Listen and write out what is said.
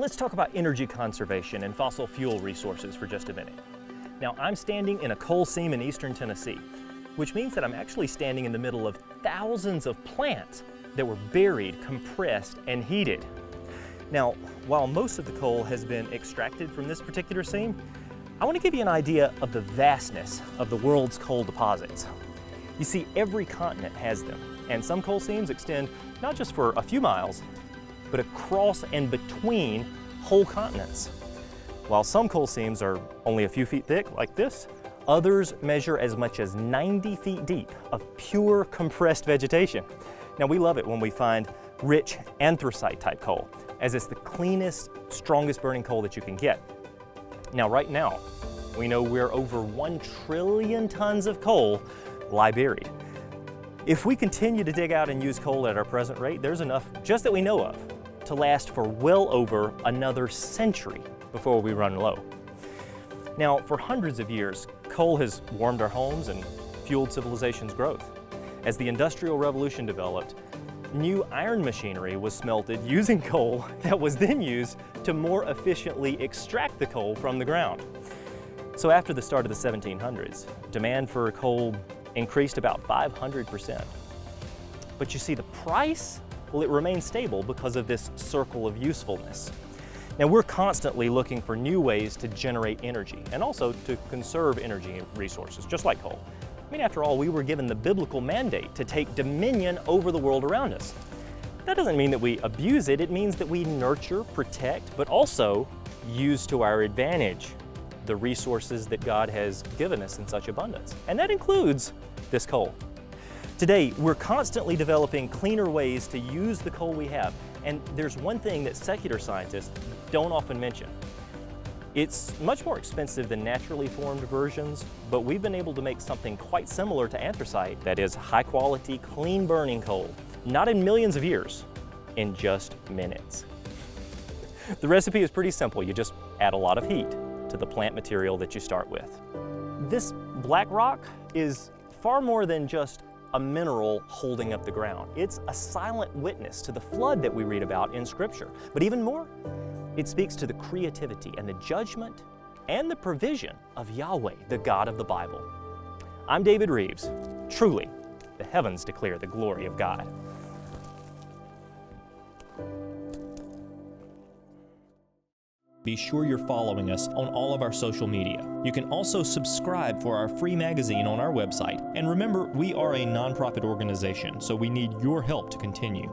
let's talk about energy conservation and fossil fuel resources for just a minute. Now, I'm standing in a coal seam in eastern Tennessee, which means that I'm actually standing in the middle of thousands of plants that were buried, compressed, and heated. Now, while most of the coal has been extracted from this particular seam, I want to give you an idea of the vastness of the world's coal deposits. You see, every continent has them, and some coal seams extend not just for a few miles, but across and between whole continents. While some coal seams are only a few feet thick, like this, others measure as much as 90 feet deep of pure compressed vegetation. Now, we love it when we find rich anthracite-type coal, as it's the cleanest, strongest burning coal that you can get. Now, right now, we know where over 1 trillion tons of coal lie buried. If we continue to dig out and use coal at our present rate, there's enough, just that we know of, to last for well over another century before we run low. Now, for hundreds of years, coal has warmed our homes and fueled civilization's growth. As the Industrial Revolution developed, new iron machinery was smelted using coal that was then used to more efficiently extract the coal from the ground. So after the start of the 1700s, demand for coal increased about 500%. But you see, the price, well, it remained stable because of this circle of usefulness. Now, we're constantly looking for new ways to generate energy and also to conserve energy resources, just like coal. I mean, after all, we were given the biblical mandate to take dominion over the world around us. That doesn't mean that we abuse it. It means that we nurture, protect, but also use to our advantage the resources that God has given us in such abundance. And that includes this coal. Today, we're constantly developing cleaner ways to use the coal we have. And there's one thing that secular scientists don't often mention. It's much more expensive than naturally formed versions, but we've been able to make something quite similar to anthracite that is high quality, clean burning coal, not in millions of years, in just minutes. The recipe is pretty simple. You just add a lot of heat to the plant material that you start with. This black rock is far more than just a mineral holding up the ground. It's a silent witness to the flood that we read about in Scripture. But even more, it speaks to the creativity and the judgment and the provision of Yahweh, the God of the Bible. I'm David Rives. Truly, the heavens declare the glory of God. Be sure you're following us on all of our social media. You can also subscribe for our free magazine on our website. And remember, we are a nonprofit organization, so we need your help to continue.